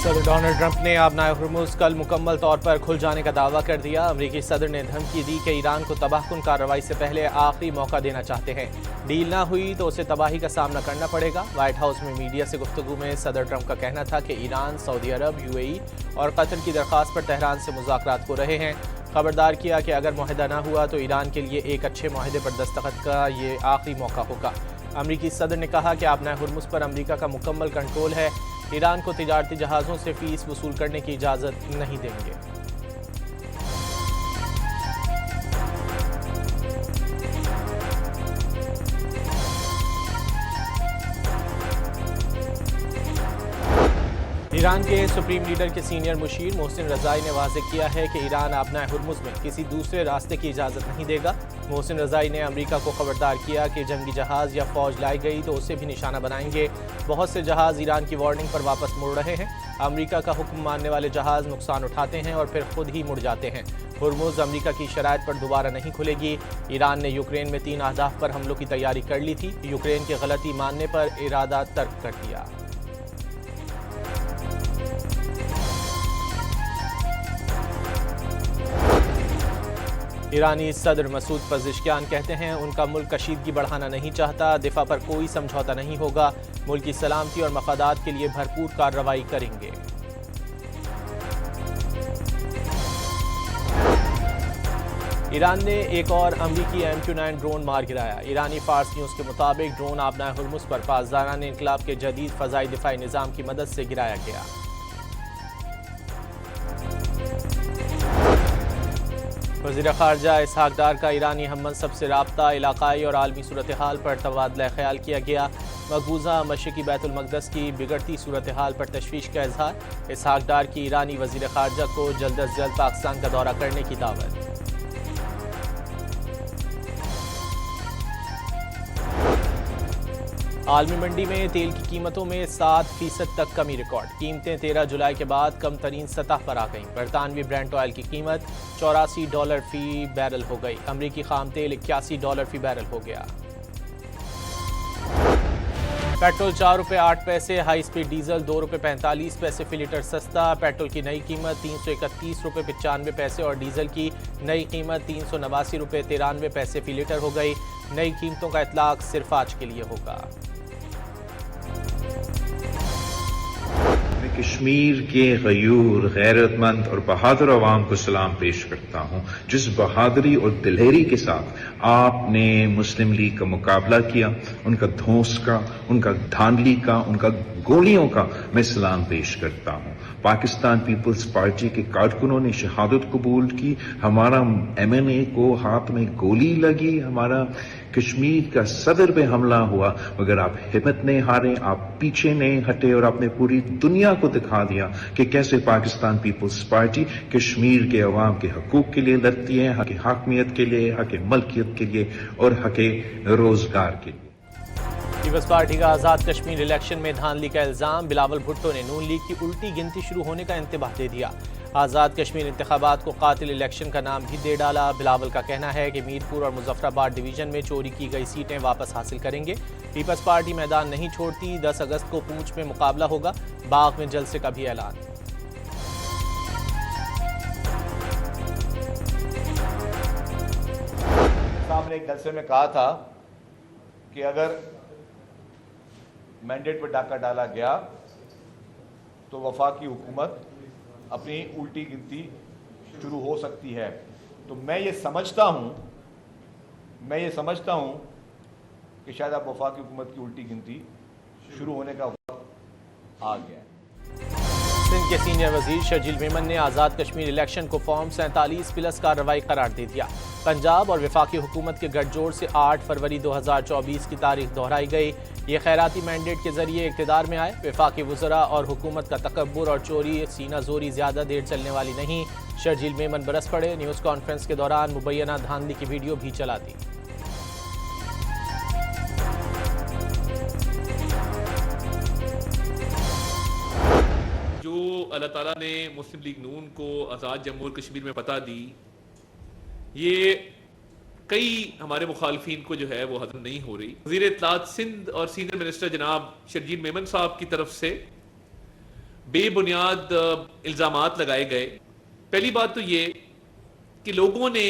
सदर Donald Trump ने आबनाए Hormuz कल मुकम्मल तौर पर खुल जाने का दावा कर दिया। अमरीकी सदर ने धमकी दी कि ईरान को तबाहकुन कार्रवाई से पहले आखिरी मौका देना चाहते हैं। डील ना हुई तो उसे तबाही का सामना करना पड़ेगा। व्हाइट हाउस में मीडिया से गुफ्तगू में सदर ट्रंप का कहना था कि ईरान, सऊदी अरब, यूएई और कतर की दरख्वास्त पर तेहरान से मुज़ाकरात हो रहे हैं। खबरदार किया कि अगर मुआहदा ना हुआ तो ईरान के लिए एक अच्छे मुआहदे पर दस्तखत का ये आखिरी मौका होगा। अमरीकी सदर ने कहा कि आबनाए हुर्मुज़ पर अमरीका का मुकम्मल कंट्रोल है। ईरान को तिजारती जहाज़ों से फीस वसूल करने की इजाज़त नहीं देंगे। ईरान के सुप्रीम लीडर के सीनियर मुशीर मोहसिन रज़ाई ने वाज़ेह किया है कि ईरान आबनाए हुर्मुज़ में किसी दूसरे रास्ते की इजाज़त नहीं देगा। मोहसिन रज़ाई ने अमरीका को खबरदार किया कि जंगी जहाज़ या फ़ौज लाई गई तो उसे भी निशाना बनाएंगे। बहुत से जहाज़ ईरान की वार्निंग पर वापस मुड़ रहे हैं। अमरीका का हुक्म मानने वाले जहाज़ नुकसान उठाते हैं और फिर खुद ही मुड़ जाते हैं। हुर्मुज़ अमरीका की शराइत पर दोबारा नहीं खुलेगी। ईरान ने यूक्रेन में 3 अहदाफ पर हमलों की तैयारी कर ली थी। यूक्रेन की गलती मानने पर इरादा तर्क कर दिया। ईरानी सदर मसूद पज़ेश्कियान कहते हैं उनका मुल्क कशीदगी बढ़ाना नहीं चाहता। दिफा पर कोई समझौता नहीं होगा। मुल्क की सलामती और मफादात के लिए भरपूर कार्रवाई करेंगे। ईरान ने एक और अमरीकी MQ-9 ड्रोन मार गिराया। ईरानी फार्स न्यूज़ के मुताबिक ड्रोन आबनाए हुर्मुज़ पर पासदारान इनकलाब के जदीद फ़ज़ाई दिफाई निज़ाम की मदद से गिराया गया। वज़ीर ख़ारजा इसहाक डार का ईरानी हम मनसब से राब्ता, इलाक़ाई और आलमी सूरत हाल पर तबादला ख्याल किया गया। मकबूजा मशरिक़ी बैतुल मक़दस की बिगड़ती सूरत हाल पर तशवीश का इजहार। इसहाक डार की ईरानी वज़ीर ख़ारजा को जल्द अज जल्द पाकिस्तान का दौरा करने की दावत। आलमी मंडी में तेल की कीमतों में 7% तक कमी रिकॉर्ड। कीमतें 13 जुलाई के बाद कम तरीन सतह पर आ गईं। बरतानवी ब्रेंट ऑयल की कीमत $84 फी बैरल हो गई। अमरीकी खाम तेल $81 फी बैरल हो गया। पेट्रोल ₹4.08, हाई स्पीड डीजल ₹2.45 फी लीटर सस्ता। पेट्रोल की नई कीमत ₹331.95 और डीजल की नई कीमत ₹389.93 फी लीटर हो गई। नई कीमतों का इतलाक सिर्फ आज के लिए होगा। मैं कश्मीर के गयूर, गैरतमंद और बहादुर अवाम को सलाम पेश करता हूँ। जिस बहादुरी और दिलेरी के साथ आपने मुस्लिम लीग का मुकाबला किया, उनका धौंस का, उनका धांधली का, उनका गोलियों का मैं सलाम पेश करता हूँ। पाकिस्तान पीपल्स पार्टी के कारकुनों ने शहादत कबूल की। हमारा MNA को हाथ में गोली लगी, हमारा कश्मीर का सदर पे हमला हुआ, मगर आप हिम्मत नहीं हारे, आप पीछे नहीं हटे और आपने पूरी दुनिया को दिखा दिया कि कैसे पाकिस्तान पीपल्स पार्टी कश्मीर के अवाम के हकूक के लिए लड़ती है, हक हाकमियत के लिए, हक मलकियत के लिए और हक रोजगार के लिए। पीपल्स पार्टी का आज़ाद कश्मीर इलेक्शन में धांधली का इल्जाम। बिलावल भुट्टो ने नून लीग की उल्टी गिनती शुरू होने का इंतबाह दे दिया। आज़ाद कश्मीर इंतखाबात को कातिल इलेक्शन का नाम भी दे डाला। बिलावल का कहना है कि मीरपुर और मुजफ्फराबाद डिवीजन में चोरी की गई सीटें वापस हासिल करेंगे। पीपल्स पार्टी मैदान नहीं छोड़ती। 10 अगस्त को पूंछ में मुकाबला होगा। बाग में जलसे का भी ऐलान। सामने एक जलसे में कहा था कि अगर मैंडेट पर डाका डाला गया तो वफाकी हुकूमत अपनी उल्टी गिनती शुरू हो सकती है। तो मैं ये समझता हूँ कि शायद अब वफाकी हुकूमत की उल्टी गिनती शुरू होने का वक्त आ गया है। सिंध के सीनियर वजीर शर्जील मेमन ने आज़ाद कश्मीर इलेक्शन को फॉर्म 47+ कार्रवाई करार दे दिया। पंजाब और वफाकी हुकूमत के गठजोड़ से 8 फरवरी 2024 की तारीख दोहराई गई। ये खैराती मैंडेट के जरिए इक़्तिदार में आए। वफाकी वज़रा और हुकूमत का तकब्बुर और चोरी सीना जोरी ज़्यादा देर चलने वाली नहीं। शर्जील मेमन बरस पड़े। न्यूज़ कॉन्फ्रेंस के दौरान मुबैना धांधली की वीडियो भी चला दी। जो अल्लाह ताला ने मुस्लिम लीग नून को आज़ाद जम्मू और कश्मीर में पता दी, ये कई हमारे मुखालफिन को जो है वो हजम नहीं हो रही। वज़ीर इत्तलात सिंध और सीनियर मिनिस्टर जनाब शर्जील मेमन साहब की तरफ से बेबुनियाद इल्ज़ामात लगाए गए। पहली बात तो ये कि लोगों ने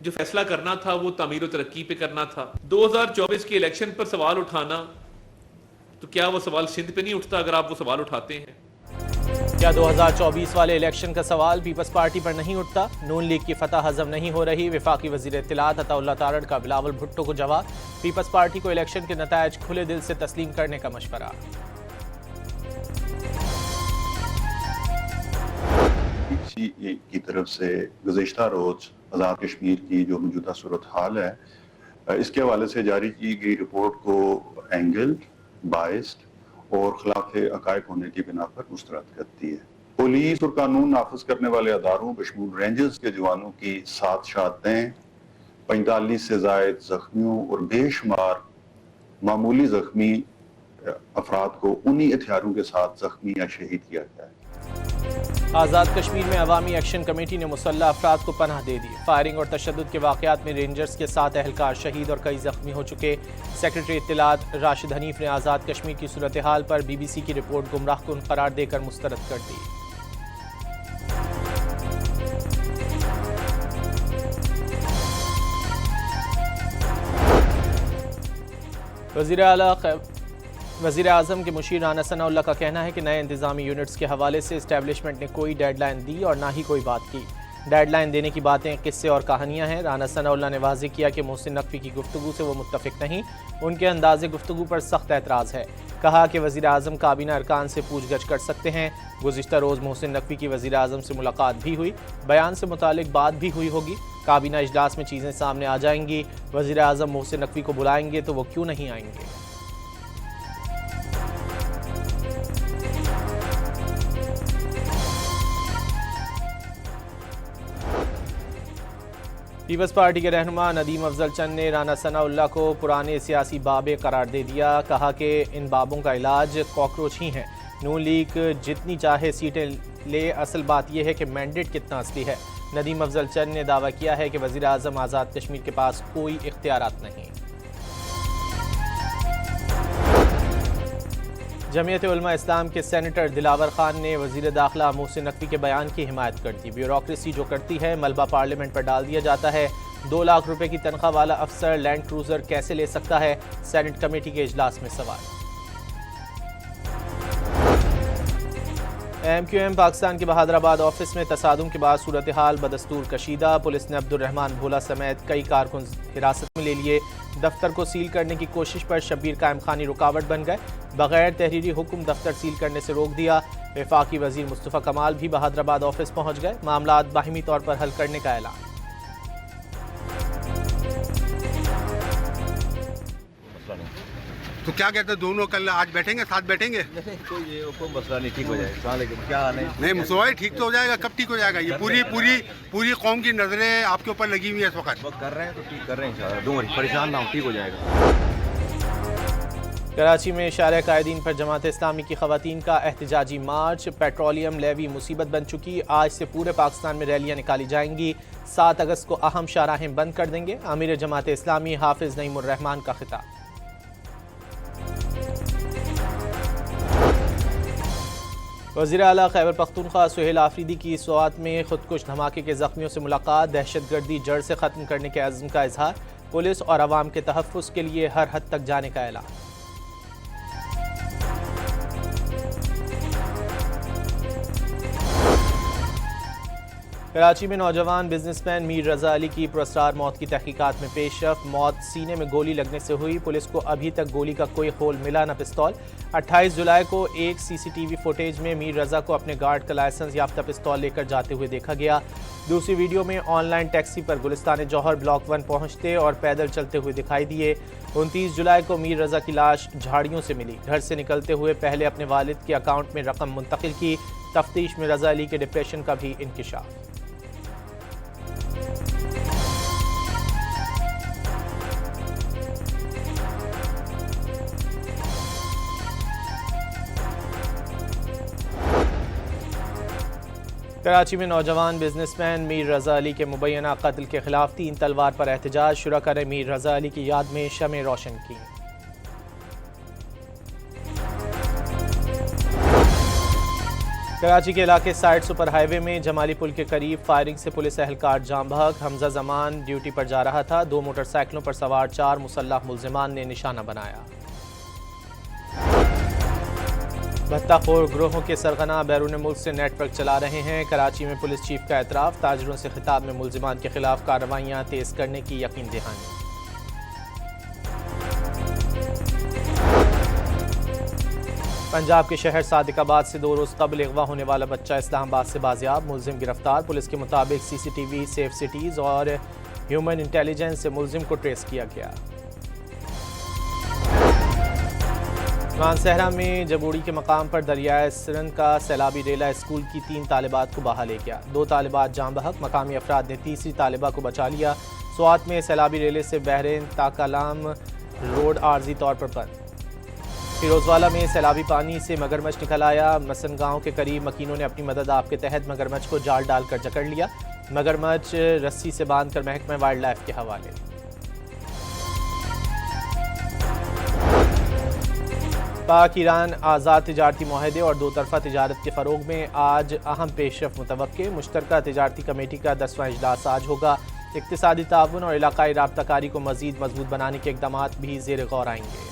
जो फैसला करना था वो तामीर और तरक्की पे करना था। 2024 के इलेक्शन पर सवाल उठाना, तो क्या वो सवाल सिंध पे नहीं उठता अगर आप वो सवाल उठाते हैं? क्या 2024 वाले इलेक्शन का सवाल पीपल्स पार्टी पर नहीं उठता? नून लीग की फतह हजम नहीं हो रही। वफाकी वजीर इत्तलात अताउल्लाह तारड़ का बिलावल भुट्टो को जवाब। पीपल्स पार्टी को इलेक्शन के नतायज खुले दिल से तस्लीम करने का मशवरा। की तरफ से गुज़िश्ता रोज आज़ाद कश्मीर की जो मौजूदा सूरत हाल है, इसके हवाले से जारी की गई रिपोर्ट को एंगल, बाइस्ड और खिलाफ अकायद होने की बिना पर मुस्तरद करती है। पुलिस और कानून नाफिज करने वाले अदारों बशमूल रेंजर्स के जवानों की 7 शहादतें, 45 से जायद जख्मियों और बेशुमार मामूली जख्मी अफराद को उन्हीं हथियारों के साथ जख्मी या शहीद किया गया है। आज़ाद कश्मीर में अवामी एक्शन कमेटी ने मुसल्लह अफराद को पनाह दे दी। फायरिंग और तशद्दुद के वाक़यात में रेंजर्स के 7 एहलकार शहीद और कई जख्मी हो चुके। सेक्रेटरी इत्तलात राशिद हनीफ ने आज़ाद कश्मीर की सूरत हाल पर BBC की रिपोर्ट गुमराहकुन करार देकर मुस्तरद कर दी। वज़ीर आज़म के मुशीर राना सनाउल्लाह का कहना है कि नए इंतज़ामी यूनिट्स के हवाले से इस्टेब्लिशमेंट ने कोई डेडलाइन दी और ना ही कोई बात की। डेडलाइन देने की बातें किस्से और कहानियाँ हैं। राना सनाउल्लाह ने वाज़ेह किया कि मोहसिन नकवी की गुफ्तगू से वो मुत्तफ़िक नहीं, उनके अंदाज़े गुफ्तगू पर सख्त एतराज़ है। कहा कि वज़ीर आज़म काबीना अरकान से पूछगछ कर सकते हैं। गुज़िश्ता रोज़ मोहसिन नकवी की वज़ीर आज़म से मुलाकात भी हुई, बयान से मुतालिक बात भी हुई होगी। काबीना इजलास में चीज़ें सामने आ जाएंगी। वज़ीर आज़म मोहसिन नकवी को बुलाएंगे तो वो क्यों नहीं आएंगे। पीपल्स पार्टी के रहनुमा नदीम अफजल चंद ने राना सनाउल्लाह को पुराने सियासी बाबे करार दे दिया। कहा कि इन बाबों का इलाज कॉकरोच ही हैं। नून लीग जितनी चाहे सीटें ले, असल बात यह है कि मैंडेट कितना असली है। नदीम अफजल चंद ने दावा किया है कि वज़ीर आज़म आज़ाद कश्मीर के पास कोई इख्तियारात नहीं। जमीयत उलमा इस्लाम के सेनेटर दिलावर खान ने वज़ीर दाखिला मोहसिन नकवी के बयान की हिमायत कर दी। ब्यूरोक्रेसी जो करती है मलबा पार्लियामेंट पर डाल दिया जाता है। 2 लाख रुपए की तनख्वाह वाला अफसर लैंड क्रूजर कैसे ले सकता है? सेनेट कमेटी के इजलास में सवाल। MQM पाकिस्तान के बहादुराबाद ऑफिस में तसादुम के बाद सूरत हाल बदस्तूर कशीदा। पुलिस ने अब्दुर्रहमान भोला समेत कई कारकुन हिरासत में ले लिए। दफ्तर को सील करने की कोशिश पर शब्बीर कायम खानी रुकावट बन गए। बगैर तहरीरी हुक्म दफ्तर सील करने से रोक दिया। वफाकी वजीर मुस्तफ़ा कमाल भी बहादुराबाद ऑफिस पहुंच गए। मामला बाहिमी तौर पर हल करने का ऐलान। तो क्या कहते हैं दोनों कल आज बैठेंगे, साथ बैठेंगे? नहीं, कोई मसला नहीं, ठीक हो जाएगा। लेकिन क्या हाल है? नहीं मुसवाई ठीक तो हो जाएगा। कब ठीक हो जाएगा? ये पूरी कौम की नजरें आपके ऊपर लगी हुई है इस वक्त। वो कर रहे हैं तो ठीक कर रहे हैं इंशाल्लाह। दूर परेशान ना हो, ठीक हो जाएगा। कराची में शारे कायदीन पर जमात इस्लामी की खवातीन का एहतजाजी मार्च। पेट्रोलियम लेवी मुसीबत बन चुकी, आज से पूरे पाकिस्तान में रैलियां निकाली जाएंगी। 7 अगस्त को अहम शाहराहें बंद कर देंगे। अमीर जमात इस्लामी हाफिज नईमुर रहमान का खिताब। वज़ीर आला खैबर पख्तूनख्वा सुहेल आफरीदी की स्वात में खुदकुश धमाके के जख्मियों से मुलाकात। दहशतगर्दी जड़ से ख़त्म करने के अज़्म का इजहार। पुलिस और अवाम के तहफ़्फ़ुज़ के लिए हर हद तक जाने का ऐलान। कराची में नौजवान बिजनेसमैन मीर रजा अली की पुरस्कार मौत की तहकीकात में पेशरफ। मौत सीने में गोली लगने से हुई। पुलिस को अभी तक गोली का कोई होल मिला न पिस्तौल। 28 जुलाई को एक CCTV फुटेज में मीर रजा को अपने गार्ड का लाइसेंस याफ्ता पिस्तौल लेकर जाते हुए देखा गया। दूसरी वीडियो में ऑनलाइन टैक्सी पर गुलिस्तान जौहर ब्लॉक 1 पहुंचते और पैदल चलते हुए दिखाई दिए। 29 जुलाई को मीर रजा की लाश झाड़ियों से मिली। घर से निकलते हुए पहले अपने वालिद के अकाउंट में रकम मुंतकिल की। तफ्तीश में रजा अली के डिप्रेशन का भी इंकिशाफ। कराची में नौजवान बिजनेसमैन मीर रजा अली के मुबैना कत्ल के खिलाफ 3 तलवार पर एहतजाज। शुरका ने मीर रजा अली की याद में शमें रोशन की। कराची के इलाके साइड सुपर हाईवे में जमाली पुल के करीब फायरिंग से पुलिस एहलकार जाम बहक। हमजा जमान ड्यूटी पर जा रहा था। 2 मोटरसाइकिलों पर सवार 4 मुसल्लह मुल्जिमान ने निशाना बनाया। भत्ताखोर ग्रोहों के सरगना बैरून मुल्क से नेटवर्क चला रहे हैं। कराची में पुलिस चीफ का एतराफ़। ताजरों से खिताब में मुल्जिमान के खिलाफ कार्रवाइयाँ तेज करने की यकीन दहानी। पंजाब के शहर सादिकाबाद से 2 रोज़ कबल अगवा होने वाला बच्चा इस्लामाबाद से बाजियाब। मुल्जिम गिरफ्तार। पुलिस के मुताबिक CCTV, सेफ सिटीज़ और ह्यूमन इंटेलिजेंस से मुल्जिम को ट्रेस किया गया। मानसहरा में जबूड़ी के मकाम पर दरियाए सिरंद का सैलाबी रेला स्कूल की 3 तालिबात को बहा ले गया। 2 तालिबात जाम बहक। मकामी अफराद ने तीसरी तालिबा को बचा लिया। स्वात में सैलाबी रेले से बहरीन ताकालाम रोड आर्जी तौर पर बंद। फिरोजवाला में सैलाबी पानी से मगरमच्छ निकल आया। मसन गांव के करीब मकीनों ने अपनी मदद आप के तहत मगरमच्छ को जाल डालकर जकड़ लिया। मगरमच्छ रस्सी से बांधकर महकमा वाइल्ड लाइफ के हवाले। पाक ईरान आज़ाद तिजारती मुआहदे और 2 तरफ़ा तिजारत के फ़रोग में आज अहम पेशरफ़ मुतवक्के। मुश्तरका तिजारती कमेटी का 10वां इजलास आज होगा। इक़्तिसादी ताउन और इलाक़ाई राब्ताकारी को मज़ीद मजबूत बनाने के इक़दामात भी ज़ेर गौर आएंगे।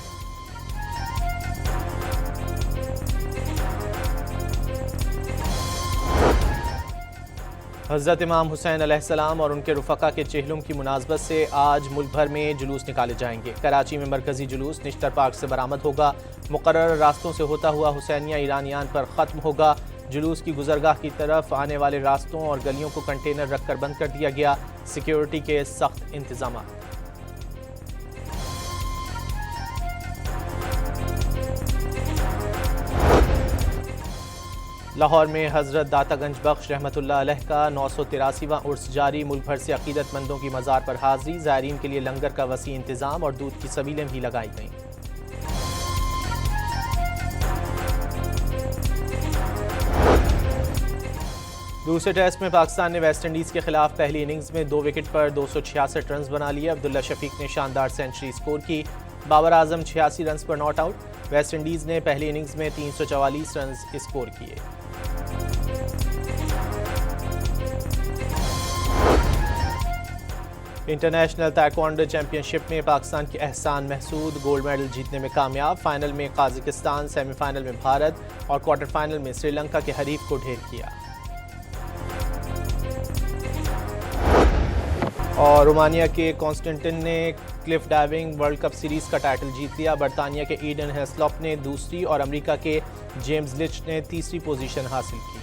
हज़रत इमाम हुसैन अलैहिस्सलाम और उनके रुफ़क़ा के चेहलुम की मुनासबत से आज मुल्क भर में जुलूस निकाले जाएंगे। कराची में मरकज़ी जुलूस निश्तर पार्क से बरामद होगा। मुक़र्रर रास्तों से होता हुआ हुसैनिया ईरानियान पर ख़त्म होगा। जुलूस की गुज़रगाह की तरफ आने वाले रास्तों और गलियों को कंटेनर रखकर बंद कर दिया गया। सिक्योरिटी के सख्त इंतज़ाम। लाहौर में हज़रत दातागंज बख्श रहमतुल्लाह अलैह का 983वां उर्स जारी। मुल्क भर से अक़ीदतमंदों की मज़ार पर हाज़री। ज़ायरीन के लिए लंगर का वसी इंतज़ाम और दूध की सबीलें भी लगाई गईं। दूसरे टेस्ट में पाकिस्तान ने वेस्ट इंडीज़ के खिलाफ पहली इनिंग्स में 2 विकेट पर 266 रन बना लिए। अब्दुल्ला शफीक ने शानदार सेंचुरी स्कोर की। बाबर आजम 86 रन पर नॉट आउट। वेस्ट इंडीज़ ने पहली इनिंग्स में 344 रन स्कोर किए। इंटरनेशनल ताइक्वांडो चैंपियनशिप में पाकिस्तान के एहसान महसूद गोल्ड मेडल जीतने में कामयाब। फाइनल में काज़ाकिस्तान, सेमीफाइनल में भारत और क्वार्टर फाइनल में श्रीलंका के हरीफ को ढेर किया। और रोमानिया के कॉन्स्टेंटिन ने Cliff diving world cup series का टाइटल जीत लिया। बरतानिया के ईडन हेस्लॉप ने दूसरी और अमेरिका के जेम्स लिच ने तीसरी पोजीशन हासिल की।